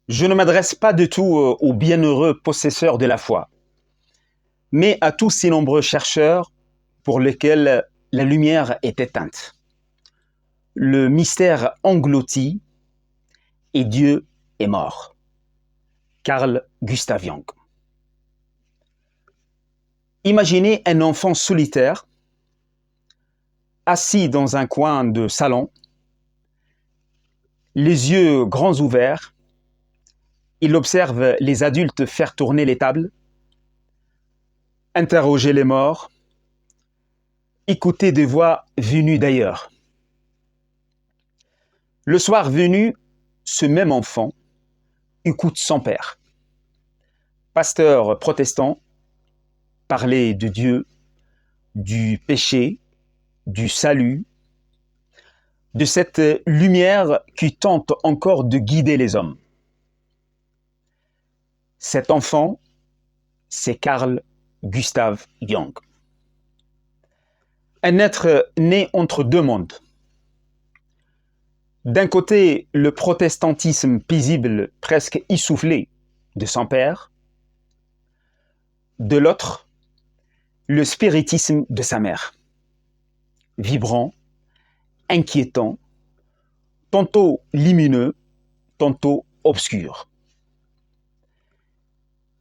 Je ne m'adresse pas du tout aux bienheureux possesseurs de la foi, mais à tous ces nombreux chercheurs pour lesquels la lumière est éteinte. Le mystère englouti et Dieu est mort. Carl Gustav Jung. Imaginez un enfant solitaire, assis dans un coin de salon, les yeux grands ouverts. Il observe les adultes faire tourner les tables, interroger les morts, écouter des voix venues d'ailleurs. Le soir venu, ce même enfant écoute son père, pasteur protestant, parler de Dieu, du péché, du salut, de cette lumière qui tente encore de guider les hommes. Cet enfant, c'est Carl Gustav Jung. Un être né entre deux mondes. D'un côté, le protestantisme paisible, presque essoufflé de son père. De l'autre, le spiritisme de sa mère. Vibrant, inquiétant, tantôt lumineux, tantôt obscur.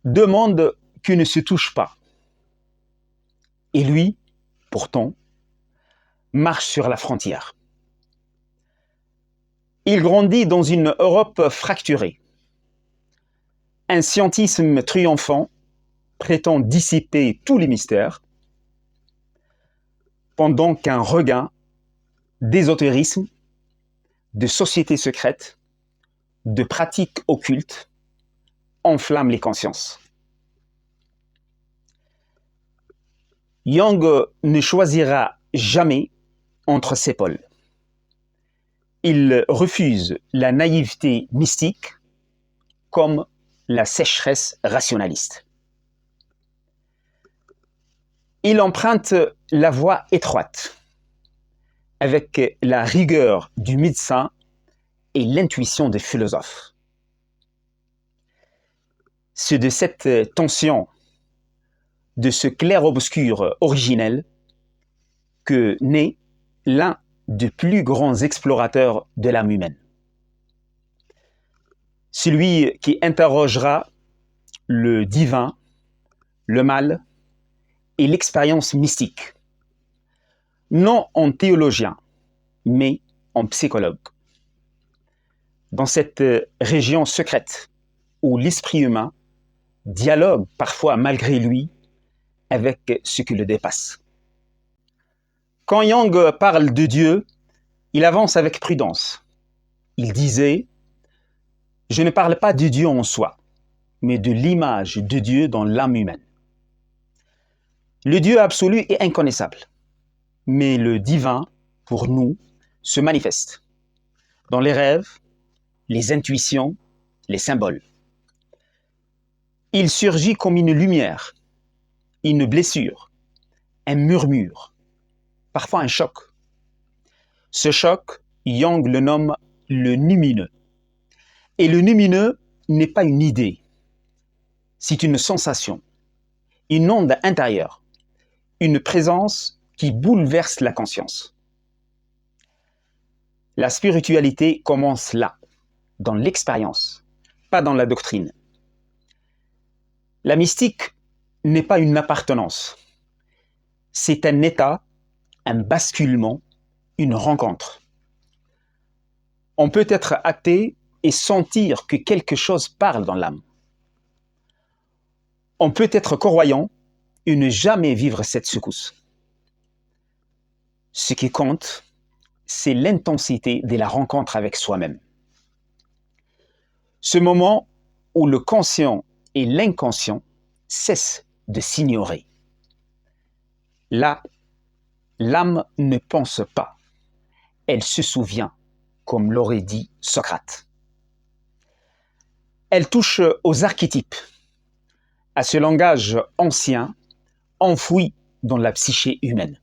Deux mondes qui ne se touchent pas. Et lui, pourtant, marche sur la frontière. Il grandit dans une Europe fracturée. Un scientisme triomphant prétend dissiper tous les mystères, pendant qu'un regain d'ésotérisme, de sociétés secrètes, de pratiques occultes enflamme les consciences. Jung ne choisira jamais entre ces pôles. Il refuse la naïveté mystique comme la sécheresse rationaliste. Il emprunte la voie étroite, avec la rigueur du médecin et l'intuition des philosophes. C'est de cette tension, de ce clair-obscur originel, que naît l'un des plus grands explorateurs de l'âme humaine. Celui qui interrogera le divin, le mal et l'expérience mystique, non en théologien, mais en psychologue. Dans cette région secrète où l'esprit humain dialogue parfois malgré lui avec ce qui le dépasse. Quand Jung parle de Dieu, il avance avec prudence. Il disait « Je ne parle pas de Dieu en soi, mais de l'image de Dieu dans l'âme humaine. Le Dieu absolu est inconnaissable, mais le divin, pour nous, se manifeste dans les rêves, les intuitions, les symboles. Il surgit comme une lumière, une blessure, un murmure, parfois un choc. Ce choc, Jung le nomme le lumineux. Et le lumineux n'est pas une idée, c'est une sensation, une onde intérieure, une présence qui bouleverse la conscience. La spiritualité commence là, dans l'expérience, pas dans la doctrine. La mystique n'est pas une appartenance, c'est un état, un basculement, une rencontre. On peut être athée et sentir que quelque chose parle dans l'âme. On peut être croyant et ne jamais vivre cette secousse. Ce qui compte, c'est l'intensité de la rencontre avec soi-même. Ce moment où le conscient et l'inconscient cessent de s'ignorer. Là, l'âme ne pense pas, elle se souvient, comme l'aurait dit Socrate. Elle touche aux archétypes, à ce langage ancien, enfoui dans la psyché humaine.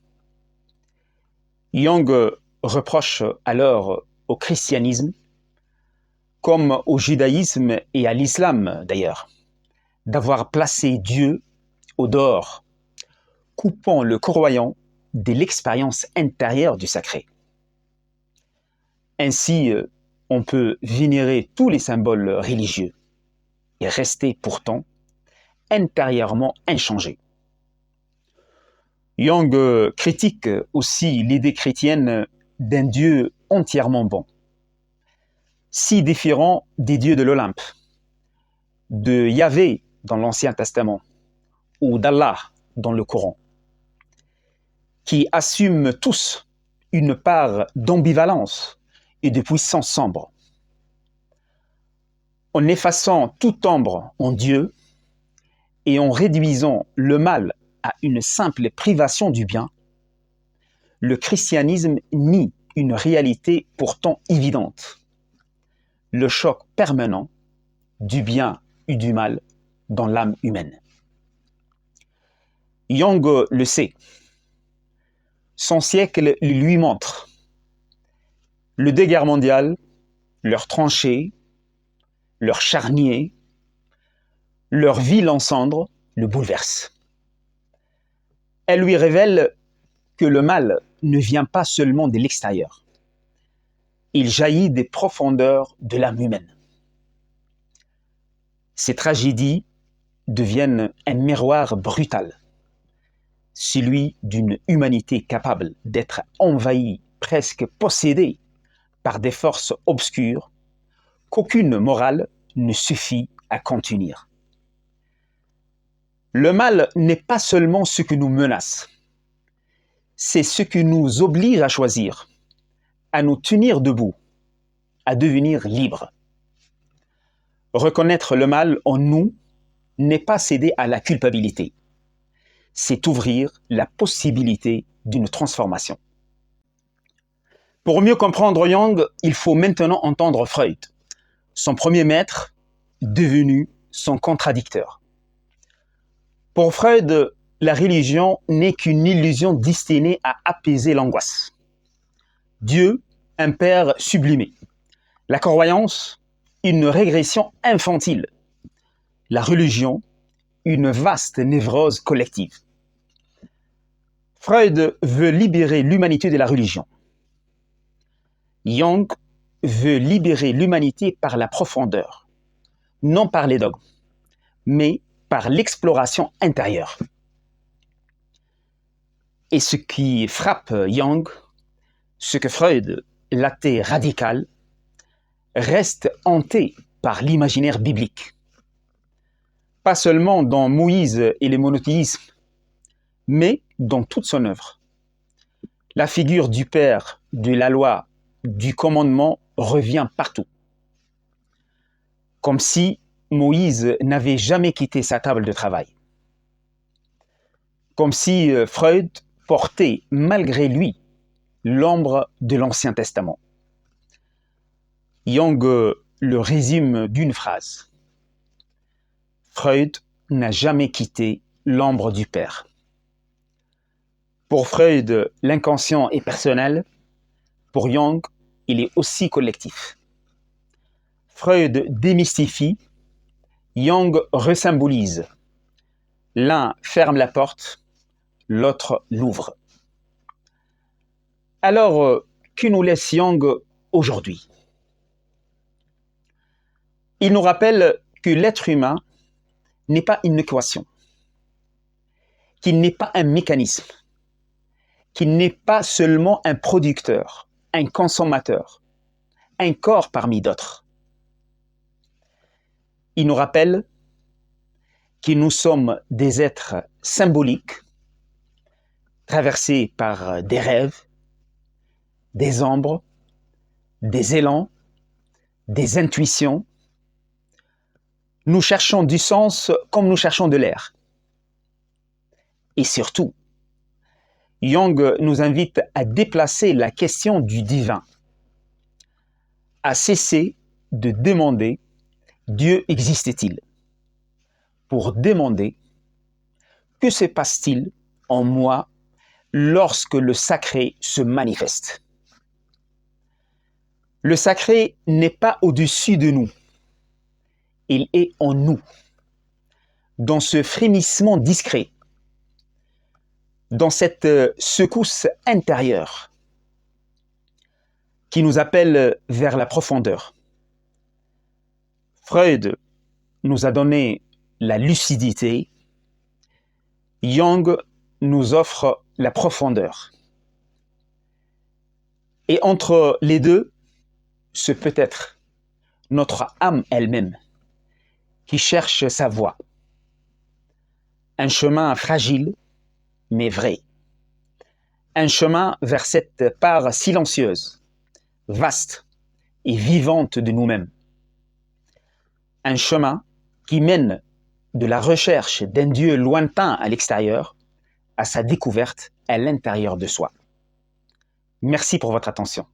Jung reproche alors au christianisme comme au judaïsme et à l'islam d'ailleurs, d'avoir placé Dieu au dehors, coupant le croyant de l'expérience intérieure du sacré. Ainsi, on peut vénérer tous les symboles religieux et rester pourtant intérieurement inchangé. Jung critique aussi l'idée chrétienne d'un Dieu entièrement bon, si différent des dieux de l'Olympe, de Yahvé dans l'Ancien Testament ou d'Allah dans le Coran, qui assument tous une part d'ambivalence et de puissance sombre. En effaçant toute ombre en Dieu et en réduisant le mal à une simple privation du bien, le christianisme nie une réalité pourtant évidente, le choc permanent du bien et du mal dans l'âme humaine. Jung le sait. Son siècle lui montre. Le deux guerres mondiales, leurs tranchées, leurs charniers, leur ville en cendres le bouleversent. Elle lui révèle que le mal ne vient pas seulement de l'extérieur. Il jaillit des profondeurs de l'âme humaine. Ces tragédies deviennent un miroir brutal, celui d'une humanité capable d'être envahie, presque possédée par des forces obscures qu'aucune morale ne suffit à contenir. Le mal n'est pas seulement ce qui nous menace, c'est ce qui nous oblige à choisir, à nous tenir debout, à devenir libres. Reconnaître le mal en nous n'est pas céder à la culpabilité, c'est ouvrir la possibilité d'une transformation. Pour mieux comprendre Jung, il faut maintenant entendre Freud, son premier maître, devenu son contradicteur. Pour Freud, la religion n'est qu'une illusion destinée à apaiser l'angoisse. Dieu, un père sublimé. La croyance, une régression infantile. La religion, une vaste névrose collective. Freud veut libérer l'humanité de la religion. Jung veut libérer l'humanité par la profondeur, non par les dogmes, mais par l'exploration intérieure. Et ce qui frappe Jung, ce que Freud, l'athée radical, reste hanté par l'imaginaire biblique. Pas seulement dans Moïse et le monothéisme, mais dans toute son œuvre. La figure du Père, de la loi, du commandement revient partout. Comme si Moïse n'avait jamais quitté sa table de travail. Comme si Freud portait malgré lui l'ombre de l'Ancien Testament. Jung le résume d'une phrase. Freud n'a jamais quitté l'ombre du Père. Pour Freud, l'inconscient est personnel. Pour Jung, il est aussi collectif. Freud démystifie, Jung resymbolise. L'un ferme la porte, l'autre l'ouvre. Alors, que nous laisse Jung aujourd'hui? Il nous rappelle que l'être humain n'est pas une équation, qu'il n'est pas un mécanisme, qu'il n'est pas seulement un producteur, un consommateur, un corps parmi d'autres. Il nous rappelle que nous sommes des êtres symboliques, traversés par des rêves, des ombres, des élans, des intuitions. Nous cherchons du sens comme nous cherchons de l'air. Et surtout, Jung nous invite à déplacer la question du divin, à cesser de demander « Dieu existe-t-il » pour demander « Que se passe-t-il en moi lorsque le sacré se manifeste ?» Le sacré n'est pas au-dessus de nous, il est en nous, dans ce frémissement discret, dans cette secousse intérieure qui nous appelle vers la profondeur. Freud nous a donné la lucidité, Jung nous offre la profondeur. Et entre les deux, ce peut être notre âme elle-même qui cherche sa voie. Un chemin fragile, mais vrai. Un chemin vers cette part silencieuse, vaste et vivante de nous-mêmes. Un chemin qui mène de la recherche d'un Dieu lointain à l'extérieur à sa découverte à l'intérieur de soi. Merci pour votre attention.